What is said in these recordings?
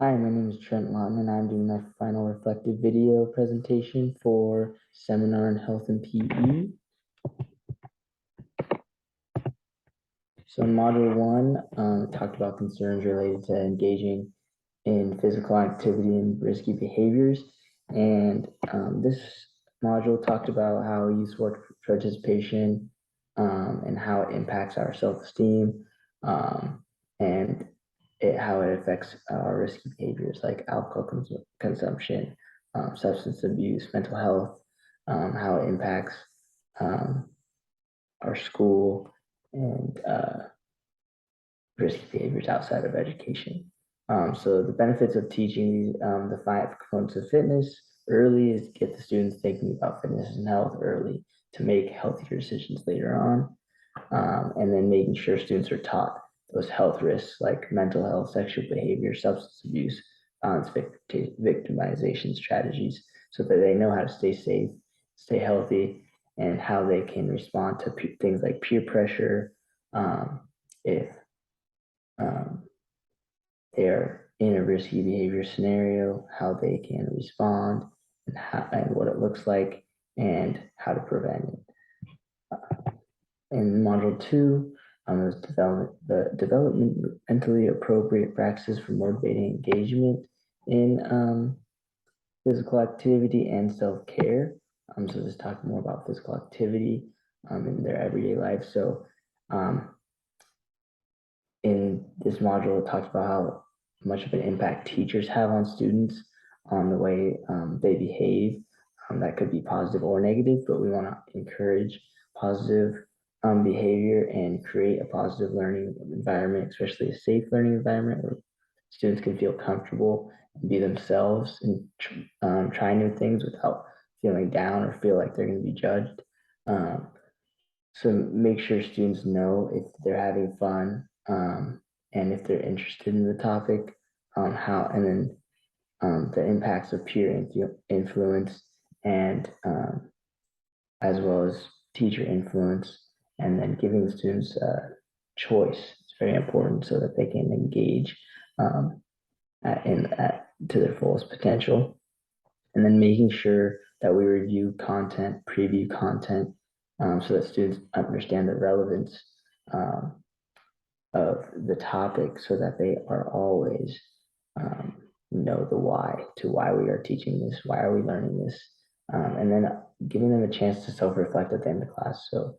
Hi, my name is Trent Lawton, and I'm doing my final reflective video presentation for Seminar in Health and PE. So in Module 1, talked about concerns related to engaging in physical activity and risky behaviors. And this module talked about how youth sport participation and how it impacts our self-esteem and how it affects our risky behaviors like alcohol consumption, substance abuse, mental health, how it impacts our school and risky behaviors outside of education. So the benefits of teaching the 5 components of fitness early is to get the students thinking about fitness and health early to make healthier decisions later on. And then making sure students are taught those health risks like mental health, sexual behavior, substance abuse, violence victimization strategies so that they know how to stay safe, stay healthy, and how they can respond to things like peer pressure if they're in a risky behavior scenario, how they can respond and what it looks like and how to prevent it. In Module 2, is the developmentally appropriate practices for motivating engagement in physical activity and self-care. So just talking more about physical activity in their everyday life. So in this module, it talks about how much of an impact teachers have on students on the way they behave. That could be positive or negative, but we want to encourage positive behavior and create a positive learning environment, especially a safe learning environment where students can feel comfortable and be themselves and try new things without feeling down or feel like they're going to be judged. So make sure students know if they're having fun and if they're interested in the topic, how, and then the impacts of peer influence and as well as teacher influence, and then giving the students choice. It's very important so that they can engage to their fullest potential. And then making sure that we review content, preview content, so that students understand the relevance of the topic so that they are always know the why to why we are teaching this, why are we learning this, and then giving them a chance to self-reflect at the end of class. So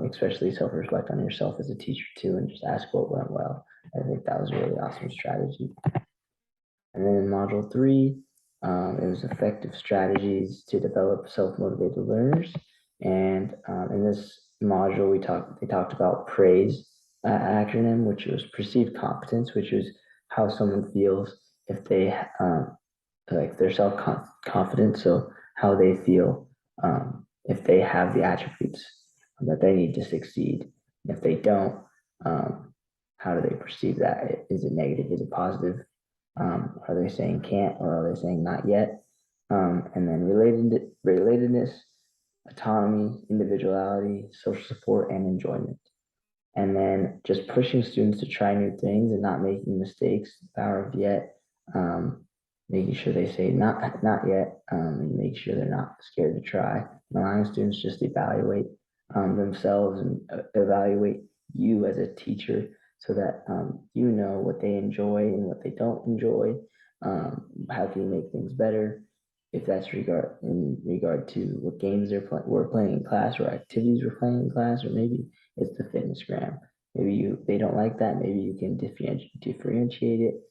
especially self-reflect on yourself as a teacher too, and just ask what went well. I think that was a really awesome strategy. And then in Module 3, it was effective strategies to develop self-motivated learners. And in this module, they talked about PRAISE acronym, which was perceived competence, which is how someone feels if they like their self-confidence. So how they feel if they have the attributes that they need to succeed. If they don't, how do they perceive that? Is it negative? Is it positive? Are they saying can't or are they saying not yet? And then relatedness, autonomy, individuality, social support, and enjoyment. And then just pushing students to try new things and not making mistakes, the power of yet, making sure they say not yet, and make sure they're not scared to try. And allowing students just evaluate themselves and evaluate you as a teacher so that you know what they enjoy and what they don't enjoy. How can you make things better? If that's in regard to what games we're playing in class or activities we're playing in class, or maybe it's the fitness gram. Maybe they don't like that. Maybe you can differentiate it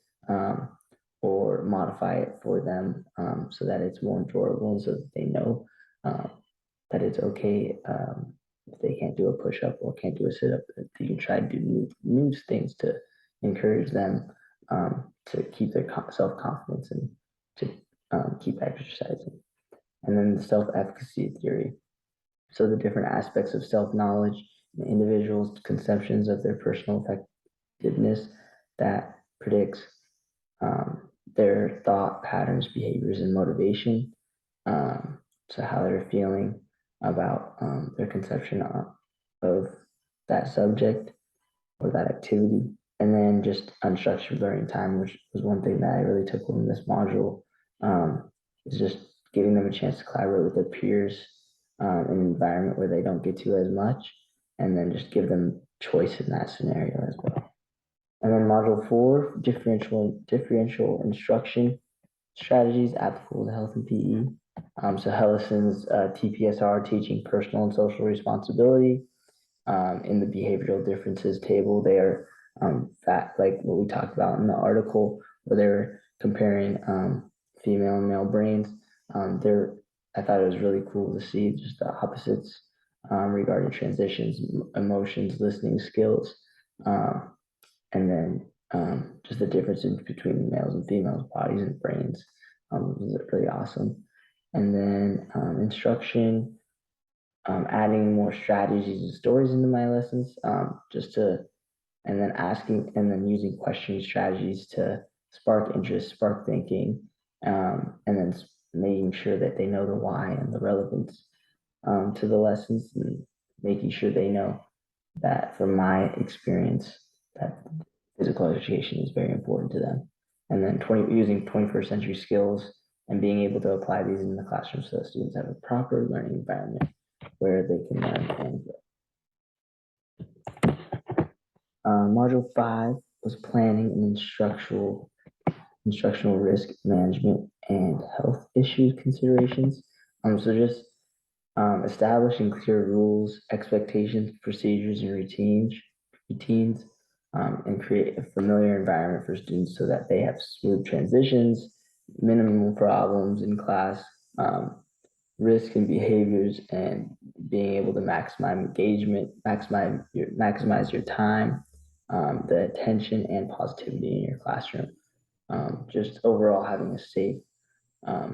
or modify it for them so that it's more enjoyable and so that they know that it's okay if they can't do a push up or can't do a sit up. You can try to do new things to encourage them to keep their self confidence and to keep exercising. And then the self efficacy theory. So the different aspects of self knowledge, individuals' conceptions of their personal effectiveness that predicts their thought patterns, behaviors, and motivation. So how they're feeling about their conception of that subject or that activity. And then just unstructured learning time, which was one thing that I really took from this module, is just giving them a chance to collaborate with their peers in an environment where they don't get to as much, and then just give them choice in that scenario as well. And then module 4, differential instruction strategies applicable to health and PE. So Hellison's TPSR, teaching personal and social responsibility. In the behavioral differences table, they are like what we talked about in the article, where they're comparing female and male brains. I thought it was really cool to see just the opposites regarding transitions, emotions, listening skills, and then just the differences between males and females' bodies and brains. Was really awesome. And then instruction, adding more strategies and stories into my lessons, and then asking and then using questioning strategies to spark interest, spark thinking, and then making sure that they know the why and the relevance to the lessons, and making sure they know that from my experience that physical education is very important to them. And then using 21st century skills and being able to apply these in the classroom so that students have a proper learning environment where they can learn and grow. Module 5 was planning and instructional risk management and health issues considerations. So just establishing clear rules, expectations, procedures, and routines, and create a familiar environment for students so that they have smooth transitions, minimal problems in class, risk and behaviors, and being able to maximize engagement, maximize your time, the attention and positivity in your classroom. Just overall having a safe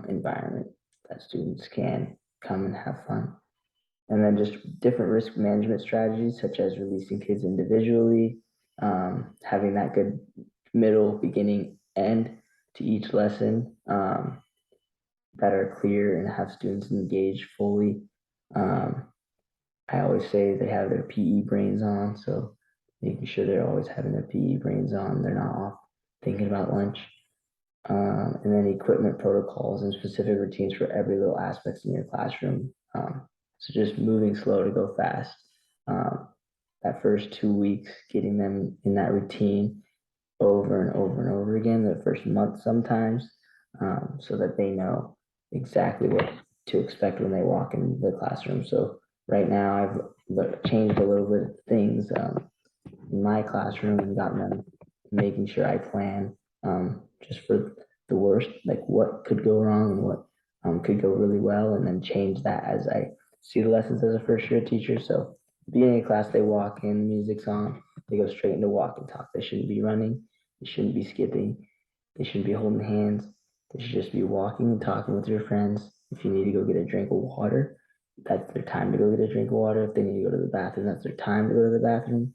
environment that students can come and have fun. And then just different risk management strategies, such as releasing kids individually, having that good middle, beginning, end to each lesson, that are clear and have students engaged fully. I always say they have their PE brains on, so making sure they're always having their PE brains on, they're not off thinking about lunch. And then equipment protocols and specific routines for every little aspects in your classroom. So just moving slow to go fast. That first 2 weeks, getting them in that routine over and over and over again, the first month sometimes, so that they know exactly what to expect when they walk in the classroom. So right now I've changed a little bit of things in my classroom and gotten them making sure I plan just for the worst, like what could go wrong and what could go really well, and then change that as I see the lessons as a first year teacher. So beginning of class, they walk in, music's on, they go straight into walk and talk. They shouldn't be running, they shouldn't be skipping, they shouldn't be holding hands. They should just be walking and talking with your friends. If you need to go get a drink of water, that's their time to go get a drink of water. If they need to go to the bathroom, that's their time to go to the bathroom.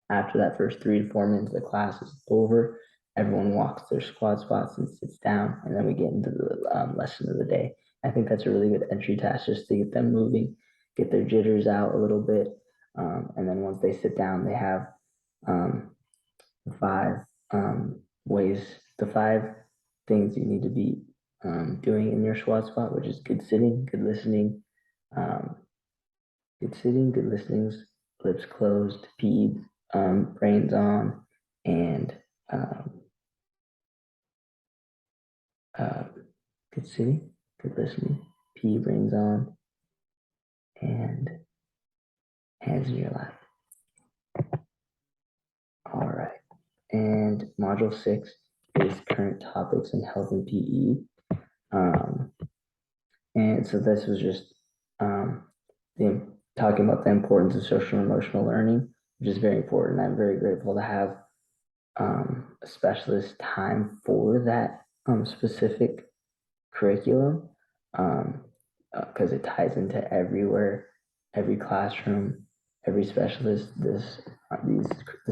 After that first 3 to 4 minutes, the class is over. Everyone walks their squad spots and sits down, and then we get into the lesson of the day. I think that's a really good entry task just to get them moving, get their jitters out a little bit. And then once they sit down, they have um, 5 ways, the 5 things you need to be doing in your squad spot, which is good sitting, good listening, um, good listenings, lips closed, PE brains on, and uh, good sitting, good listening, PE brains on, and hands in your lap. All right. And module 6 is current topics in health and PE. And so this was just talking about the importance of social and emotional learning, which is very important. I'm very grateful to have a specialist time for that specific curriculum, because it ties into everywhere, every classroom, every specialist. This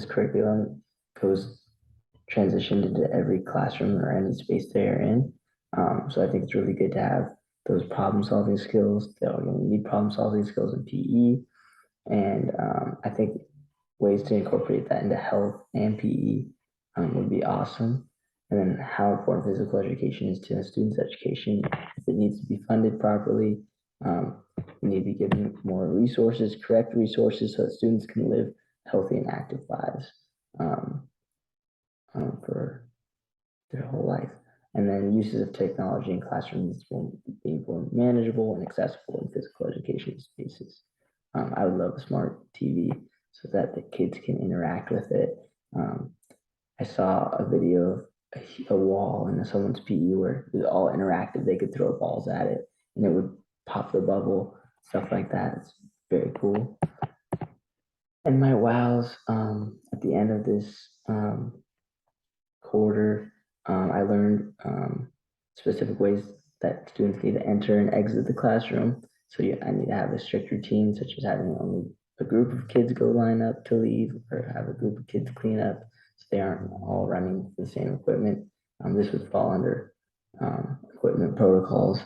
curriculum goes transitioned into every classroom or any space they are in. So I think it's really good to have those problem solving skills. They're going to need problem solving skills in PE, and I think ways to incorporate that into health and PE would be awesome. And then how important physical education is to a student's education. If it needs to be funded properly, we need to be given more resources, correct resources, so that students can live healthy and active lives for their whole life. And then uses of technology in classrooms will be more manageable and accessible in physical education spaces. I would love a smart TV so that the kids can interact with it. I saw a video of a wall in someone's PE where it was all interactive. They could throw balls at it and it would pop the bubble, stuff like that. It's very cool. And my wows at the end of this quarter, I learned specific ways that students need to enter and exit the classroom. So I need to have a strict routine, such as having only a group of kids go line up to leave, or have a group of kids clean up, so they aren't all running the same equipment. This would fall under equipment protocols,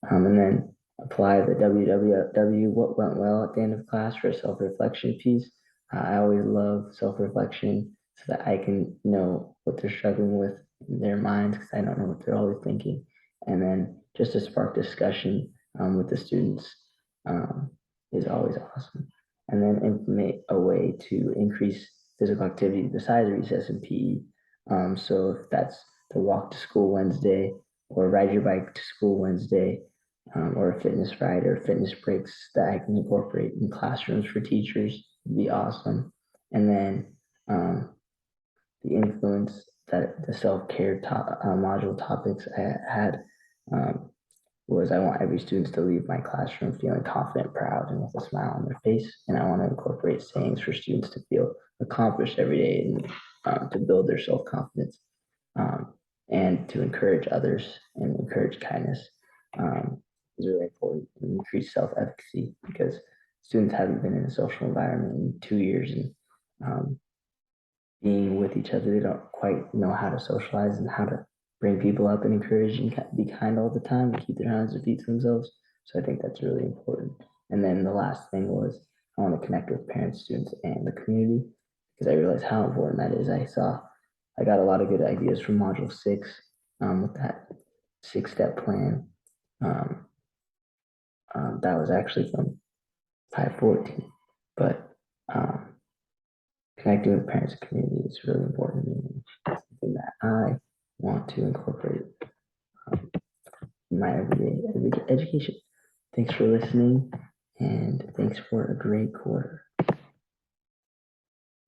and then apply the WWW, what went well at the end of class, for a self-reflection piece. I always love self-reflection so that I can know what they're struggling with in their minds, because I don't know what they're always thinking. And then just to spark discussion with the students is always awesome. And then implement a way to increase physical activity besides recess and PE. So if that's the walk to school Wednesday, or ride your bike to school Wednesday, or a fitness ride or fitness breaks that I can incorporate in classrooms for teachers would be awesome. And then the influence that the self-care module topics I had was, I want every student to leave my classroom feeling confident, proud, and with a smile on their face. And I want to incorporate sayings for students to feel accomplished every day and to build their self-confidence and to encourage others and encourage kindness is really important, and increase self-efficacy, because students haven't been in a social environment in 2 years, and being with each other, they don't quite know how to socialize and how to bring people up and encourage and be kind all the time and keep their hands and feet to themselves. So I think that's really important. And then the last thing was, I want to connect with parents, students, and the community, because I realized how important that is. I got a lot of good ideas from Module 6 with that 6-step plan. That was actually from 514, but connecting with parents and community is really important to me. It's something that I want to incorporate in my everyday education. Thanks for listening, and thanks for a great quarter.